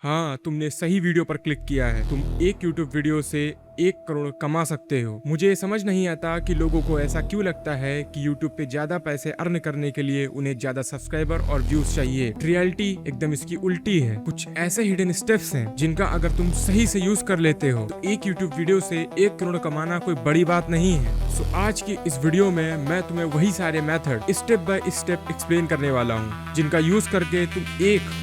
हाँ, तुमने सही वीडियो पर क्लिक किया है। तुम एक YouTube वीडियो से 1 करोड़ कमा सकते हो। मुझे समझ नहीं आता कि लोगों को ऐसा क्यों लगता है कि YouTube पे ज्यादा पैसे अर्न करने के लिए उन्हें ज्यादा सब्सक्राइबर और व्यूज चाहिए। रियलिटी एकदम इसकी उल्टी है। कुछ ऐसे हिडन स्टेप्स हैं जिनका अगर तुम सही से यूज कर लेते हो तो एक YouTube वीडियो से 1 करोड़ कमाना कोई बड़ी बात नहीं है। सो आज की इस वीडियो में मैं तुम्हें वही सारे method step by step explain करने वाला हूँ जिनका यूज करके तुम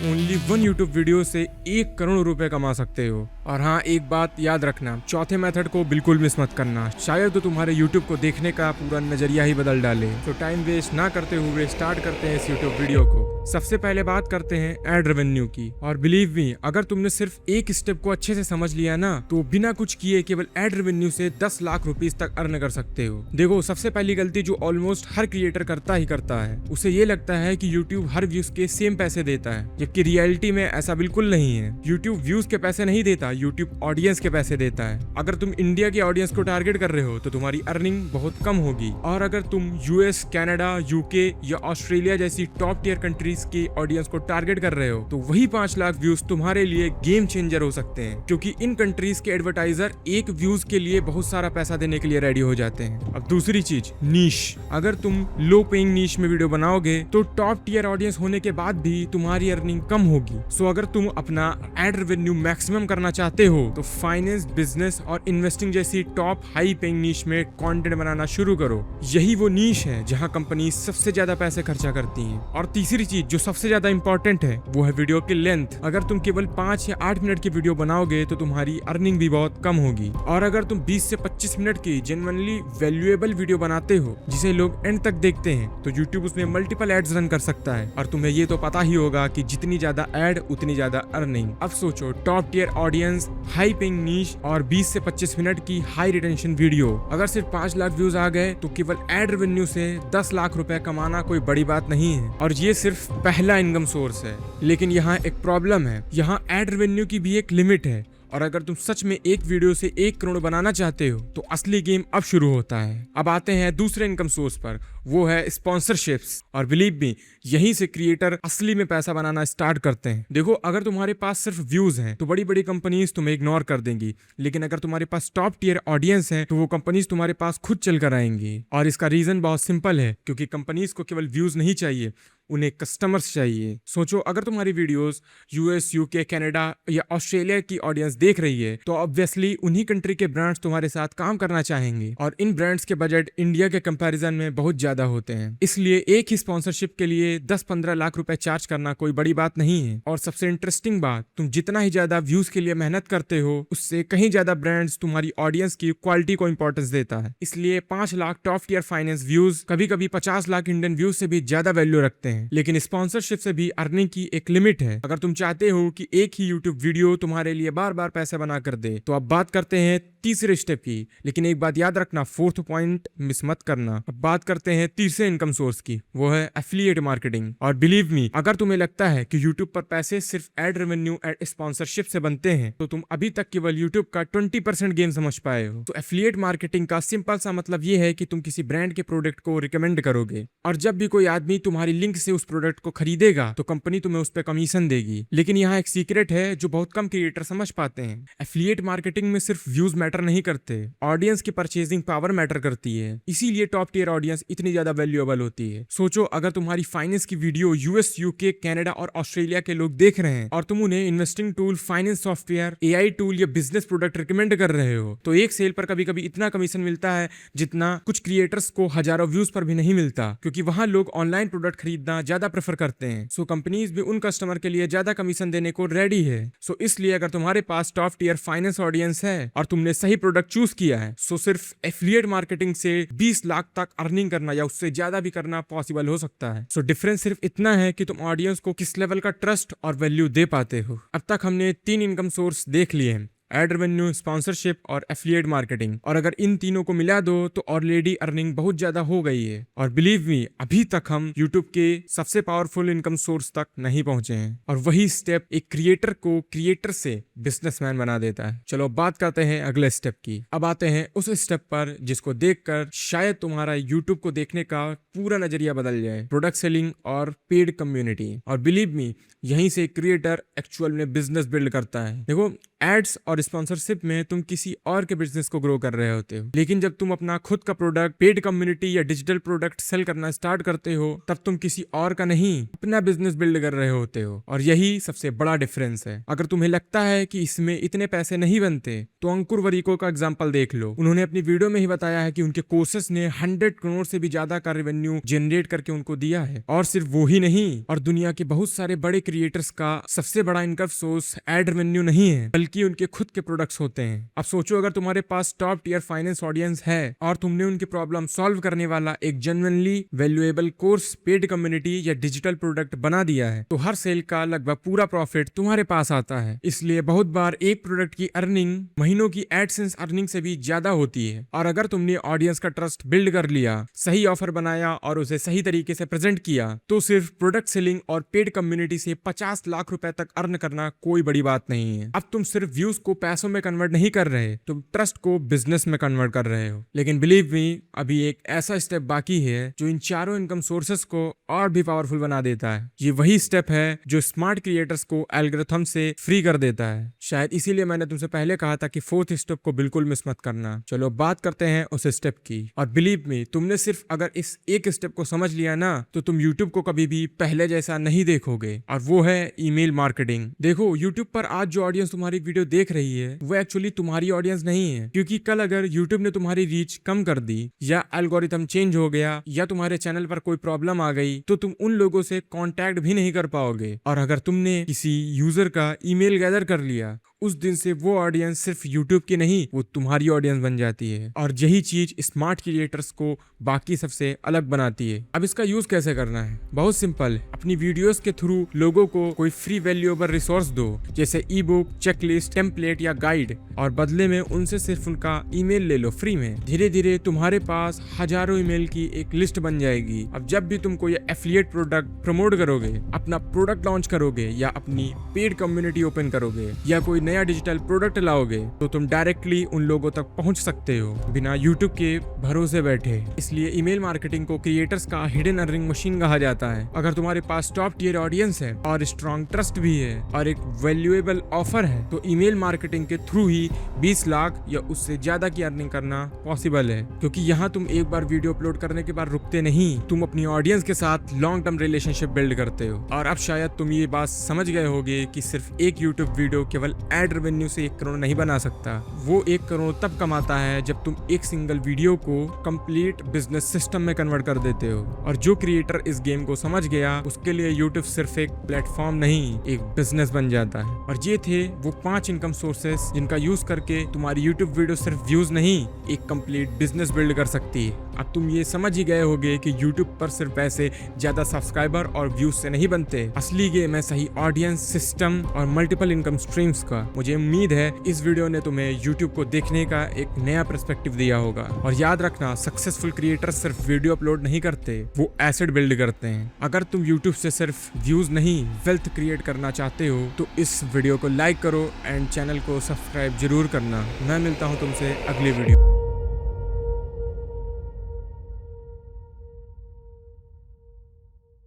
ओनली वन YouTube वीडियो से 1 करोड़ रुपए कमा सकते हो। और हाँ, एक बात याद रखना, चौथे मेथड को बिल्कुल मिस मत करना, शायद तो तुम्हारे YouTube को देखने का पूरा नजरिया ही बदल डाले। तो टाइम वेस्ट ना करते हुए स्टार्ट करते हैं इस YouTube वीडियो को। सबसे पहले बात करते हैं एड रेवेन्यू की। और बिलीव मी, अगर तुमने सिर्फ एक स्टेप को अच्छे से समझ लिया ना तो बिना कुछ किए केवल एड रेवेन्यू से 10 लाख रुपीस तक अर्न कर सकते हो। देखो, सबसे पहली गलती जो ऑलमोस्ट हर क्रिएटर करता ही करता है, उसे ये लगता है कि YouTube हर व्यूज के सेम पैसे देता है, जबकि रियलिटी में ऐसा बिल्कुल नहीं है। YouTube व्यूज के पैसे नहीं देता, YouTube ऑडियंस के पैसे देता है। अगर तुम इंडिया की ऑडियंस को टारगेट कर रहे हो तो तुम्हारी अर्निंग बहुत कम होगी, और अगर तुम यूएस, कनाडा, यूके या ऑस्ट्रेलिया जैसी टॉप टियर कंट्रीज की ऑडियंस को टारगेट कर रहे हो तो वही 5 लाख व्यूज तुम्हारे लिए गेम चेंजर हो सकते हैं, क्योंकि इन कंट्रीज के एडवर्टाइजर एक व्यूज के लिए बहुत सारा पैसा देने के लिए रेडी हो जाते हैं। अब दूसरी चीज, नीश। अगर तुम लो पेइंग नीश में वीडियो बनाओगे तो टॉप टियर ऑडियंस होने के बाद भी तुम्हारी अर्निंग कम होगी। सो अगर तुम अपना एड रेवेन्यू मैक्सिमम करना चाहते हो तो फाइनेंस, बिजनेस और इन्वेस्टिंग जैसी टॉप हाई पेइंग नीश में कंटेंट बनाना शुरू करो। यही वो नीश है जहां कंपनी सबसे ज्यादा पैसे खर्चा करती हैं। और तीसरी चीज जो सबसे ज्यादा इंपॉर्टेंट है वो है वीडियो की लेंथ। अगर तुम केवल 5 या 8 मिनट की वीडियो बनाओगे तो तुम्हारी अर्निंग भी बहुत कम होगी। और अगर तुम 20 से 25 मिनट की जेन्युइनली वैल्यूएबल वीडियो बनाते हो जिसे लोग एंड तक देखते हैं तो YouTube उसमें मल्टीपल एड्स रन कर सकता है। और तुम्हें ये तो पता ही होगा कि जितनी ज्यादा एड उतनी ज्यादा अर्निंग। अब सोचो, top tier audience, high paying niche और 20 से 25 मिनट की हाई रिटेंशन वीडियो। अगर सिर्फ 5 लाख व्यूज आ गए तो केवल एड रेवेन्यू से 10 लाख रुपए कमाना कोई बड़ी बात नहीं है। और ये सिर्फ पहला इनकम सोर्स है। लेकिन यहाँ एक प्रॉब्लम है, यहाँ एड रेवेन्यू की भी एक लिमिट है। और अगर तुम सच में एक वीडियो से 1 करोड़ बनाना चाहते हो तो असली गेम अब शुरू होता है। अब आते हैं दूसरे इनकम सोर्स पर, वो है स्पॉन्सरशिप्स। और बिलीव मी, यहीं से क्रिएटर असली में पैसा बनाना स्टार्ट करते हैं। देखो, अगर तुम्हारे पास सिर्फ व्यूज हैं तो बड़ी बड़ी कंपनीज तुम्हें इग्नोर कर देंगी, लेकिन अगर तुम्हारे पास टॉप टियर ऑडियंस है तो वो कंपनीज तुम्हारे पास खुद चल कर आएंगी। और इसका रीजन बहुत सिंपल है, क्योंकि कंपनीज को केवल व्यूज नहीं चाहिए, उन्हें कस्टमर्स चाहिए। सोचो, अगर तुम्हारी वीडियोस यूएस, यूके, कनाडा या ऑस्ट्रेलिया की ऑडियंस देख रही है तो ऑब्वियसली उन्हीं कंट्री के ब्रांड्स तुम्हारे साथ काम करना चाहेंगे, और इन ब्रांड्स के बजट इंडिया के कंपैरिजन में बहुत ज्यादा होते हैं। इसलिए एक ही स्पॉन्सरशिप के लिए 10-15 लाख रुपए चार्ज करना कोई बड़ी बात नहीं है। और सबसे इंटरेस्टिंग बात, तुम जितना ही ज्यादा व्यूज के लिए मेहनत करते हो उससे कहीं ज्यादा ब्रांड्स तुम्हारी ऑडियंस की क्वालिटी को इंपॉर्टेंस देता है। इसलिए 5 lakh top tier finance views कभी कभी 50 लाख इंडियन व्यूज से भी ज्यादा वैल्यू रखते हैं। लेकिन स्पॉन्सरशिप से भी अर्निंग की एक लिमिट है। अगर तुम चाहते हो कि एक ही YouTube वीडियो तुम्हारे लिए बार बार पैसे बना कर दे तो अब बात करते हैं तीसरे स्टेप की। लेकिन एक बात याद रखना, फोर्थ पॉइंट मिस मत करना। अब बात करते हैं तीसरे इनकम सोर्स की, वो है एफिलिएट मार्केटिंग। और बिलीव मी, अगर तुम्हें लगता है कि YouTube पर पैसे सिर्फ एड रेवेन्यू एड स्पॉन्सरशिप से बनते हैं तो तुम अभी तक केवल YouTube का 20% गेम समझ पाए हो। तो एफिलिएट मार्केटिंग का सिंपल सा मतलब ये है कि तुम किसी ब्रांड के प्रोडक्ट को रिकमेंड करोगे, और जब भी कोई आदमी तुम्हारी लिंक से उस प्रोडक्ट को खरीदेगा तो कंपनी तुम्हें उस पर कमीशन देगी। लेकिन यहाँ एक सीक्रेट है जो बहुत कम क्रिएटर समझ पाते हैं। एफिलिएट मार्केटिंग में सिर्फ व्यूज मैटर नहीं करते, ऑडियंस की परचेजिंग पावर मैटर करती है। इसीलिए टॉप टियर ऑडियंस इतनी ज्यादा वैल्यूएबल होती है। सोचो, अगर तुम्हारी फाइनेंस की वीडियो यूएस, यूके, कनाडा और ऑस्ट्रेलिया के लोग देख रहे हैं और तुम उन्हें investing tool, finance software, AI tool या बिजनेस प्रोडक्ट रिकमेंड कर रहे हो तो एक सेल पर कभी कभी इतना कमीशन मिलता है जितना कुछ क्रिएटर्स को हजारों व्यूज पर भी नहीं मिलता, क्योंकि वहां लोग ऑनलाइन प्रोडक्ट खरीदना ज्यादा प्रेफर करते हैं। सो कंपनीज भी उन कस्टमर के लिए ज्यादा कमीशन देने को रेडी है। सो इसलिए अगर तुम्हारे पास टॉप टियर फाइनेंस ऑडियंस है और तुमने सही प्रोडक्ट चूज किया है सो सिर्फ एफिलिएट मार्केटिंग से 20 लाख तक अर्निंग करना या उससे ज्यादा भी करना पॉसिबल हो सकता है। सो डिफरेंस सिर्फ इतना है कि तुम ऑडियंस को किस लेवल का ट्रस्ट और वैल्यू दे पाते हो। अब तक हमने 3 इनकम सोर्स देख लिए हैं, एड रेवेन्यू, स्पॉन्सरशिप और एफिलिएट मार्केटिंग। और अगर इन तीनों को मिला दो तो ऑलरेडी अर्निंग बहुत ज्यादा हो गई है। और बिलीव मी, अभी तक हम यूट्यूब के सबसे पावरफुल इनकम सोर्स तक नहीं पहुंचे हैं। और वही स्टेप एक क्रिएटर को क्रिएटर से बिजनेसमैन बना देता है। चलो बात करते हैं अगले स्टेप की। अब आते हैं उस स्टेप पर जिसको देखकर शायद तुम्हारा यूट्यूब को देखने का पूरा नजरिया बदल जाए, प्रोडक्ट सेलिंग और पेड कम्युनिटी। और बिलीव मी, यहीं से क्रिएटर एक्चुअल में बिजनेस बिल्ड करता है। देखो, एड्स और स्पॉन्सरशिप में तुम किसी और के बिजनेस को ग्रो कर रहे होते हो, लेकिन जब तुम अपना खुद का प्रोडक्ट, पेड कम्युनिटी या डिजिटल प्रोडक्ट सेल करना स्टार्ट करते हो, तब तुम किसी और का नहीं, अपना बिजनेस बिल्ड कर रहे होते हो। और यही सबसे बड़ा डिफरेंस है। अगर तुम्हें लगता है कि इसमें इतने पैसे नहीं बनते, तो अंकुर वरीको का एग्जांपल देख लो। उन्होंने अपनी वीडियो में ही बताया है कि उनके कोर्सेस ने 100 करोड़ से भी ज्यादा का रेवेन्यू जनरेट करके उनको दिया है। और सिर्फ वो ही नहीं, और दुनिया के बहुत सारे बड़े क्रिएटर्स का सबसे बड़ा इनकम सोर्स एड रेवेन्यू नहीं है, बल्कि उनके खुद के प्रोडक्ट्स होते हैं। अब सोचो, अगर तुम्हारे पास टॉप टियर फाइनेंस ऑडियंस है और तुमने उनकी प्रॉब्लम सॉल्व करने वाला एक genuinely valuable course, paid community या डिजिटल प्रोडक्ट बना दिया है, तो हर सेल का लगभग पूरा प्रॉफिट तुम्हारे पास आता है। इसलिए बहुत बार एक प्रोडक्ट की अर्निंग महीनों की एडसेंस अर्निंग से भी ज्यादा होती है। और अगर तुमने ऑडियंस का ट्रस्ट बिल्ड कर लिया, सही ऑफर बनाया और उसे सही तरीके से प्रेजेंट किया, तो सिर्फ प्रोडक्ट सेलिंग और पेड कम्युनिटी से 50 लाख रुपए तक अर्न करना कोई बड़ी बात नहीं है। अब तुम सिर्फ व्यूज को पैसों में कन्वर्ट नहीं कर रहे, तुम ट्रस्ट को बिजनेस में कन्वर्ट कर रहे हो। लेकिन बिलीव मी, अभी एक ऐसा स्टेप बाकी है जो इन चारों इनकम सोर्सेस को और भी पावरफुल बना देता है। ये वही स्टेप है जो स्मार्ट क्रिएटर्स को एल्गोरिथम से फ्री कर देता है। शायद इसीलिए मैंने तुमसे पहले कहा था कि फोर्थ स्टेप को बिल्कुल मिस मत करना। चलो बात करते हैं उस स्टेप की। और बिलीव मी, तुमने सिर्फ अगर इस एक स्टेप को समझ लिया ना, तो तुम यूट्यूब को कभी भी पहले जैसा नहीं देखोगे। और वो है ईमेल मार्केटिंग। देखो, यूट्यूब पर आज जो ऑडियंस तुम्हारी वीडियो देख रही है, वो एक्चुअली तुम्हारी ऑडियंस नहीं है। क्योंकि कल अगर यूट्यूब ने तुम्हारी रीच कम कर दी, या एल्गोरिथम चेंज हो गया, या तुम्हारे चैनल पर कोई प्रॉब्लम आ गई, तो तुम उन लोगों से कांटेक्ट भी नहीं कर पाओगे। और अगर तुमने किसी यूजर का ईमेल गैदर कर लिया, उस दिन से वो ऑडियंस सिर्फ यूट्यूब की नहीं, वो तुम्हारी ऑडियंस बन जाती है। और यही चीज स्मार्ट क्रिएटर्स को बाकी सबसे अलग बनाती है। अब इसका यूज कैसे करना है? बहुत सिंपल। अपनी वीडियोस के थ्रू लोगों को कोई फ्री वैल्यूएबल रिसोर्स दो, जैसे ई बुक, चेकलिस्ट, टेम्पलेट या गाइड, और बदले में उनसे सिर्फ उनका ईमेल ले लो फ्री में। धीरे धीरे तुम्हारे पास हजारों ईमेल की एक लिस्ट बन जाएगी। अब जब भी तुम कोई एफिलिएट प्रोडक्ट प्रमोट करोगे, अपना प्रोडक्ट लॉन्च करोगे, या अपनी पेड कम्युनिटी ओपन करोगे, या कोई नया डिजिटल प्रोडक्ट लाओगे, तो तुम डायरेक्टली उन लोगों तक पहुंच सकते हो, बिना यूट्यूब के भरोसे बैठे। इसलिए ईमेल मार्केटिंग को क्रिएटर्स का हिडन अर्निंग मशीन कहा जाता है। अगर तुम्हारे पास टॉप टियर ऑडियंस है और स्ट्रॉन्ग ट्रस्ट भी है और एक वैल्यूएबल ऑफर है, तो ईमेल मार्केटिंग के थ्रू ही 20 लाख या उससे ज्यादा की अर्निंग करना पॉसिबल है। क्योंकि यहाँ तुम एक बार वीडियो अपलोड करने के बाद रुकते नहीं, तुम अपनी ऑडियंस के साथ लॉन्ग टर्म रिलेशनशिप बिल्ड करते हो। और अब शायद तुम ये बात समझ गए होगे कि सिर्फ एक यूट्यूब वीडियो केवल एड रेवेन्यू से 1 करोड़ नहीं बना सकता। वो 1 करोड़ तब कमाता है जब तुम एक सिंगल वीडियो को कंप्लीट बिजनेस सिस्टम में कन्वर्ट कर देते हो। और जो क्रिएटर इस गेम को समझ गया, उसके लिए यूट्यूब सिर्फ एक प्लेटफॉर्म नहीं, एक बिजनेस बन जाता है। और ये थे वो 5 इनकम सोर्सेस जिनका यूज करके तुम्हारी यूट्यूब वीडियो सिर्फ व्यूज नहीं, एक कंप्लीट बिजनेस बिल्ड कर सकती है। अब तुम ये समझ ही गए होगे कि यूट्यूब पर सिर्फ पैसे ज्यादा सब्सक्राइबर और व्यूज से नहीं बनते। असली गेम है सही ऑडियंस, सिस्टम और मल्टीपल इनकम स्ट्रीम्स का। मुझे उम्मीद है इस वीडियो ने तुम्हें यूट्यूब को देखने का एक नया पर्सपेक्टिव दिया होगा। और याद रखना, सक्सेसफुल क्रिएटर सिर्फ वीडियो अपलोड नहीं करते, वो एसेट बिल्ड करते हैं। अगर तुम यूट्यूब से सिर्फ व्यूज नहीं, वेल्थ क्रिएट करना चाहते हो, तो इस वीडियो को लाइक करो एंड चैनल को सब्सक्राइब जरूर करना। मैं मिलता हूँ तुमसे अगले वीडियो।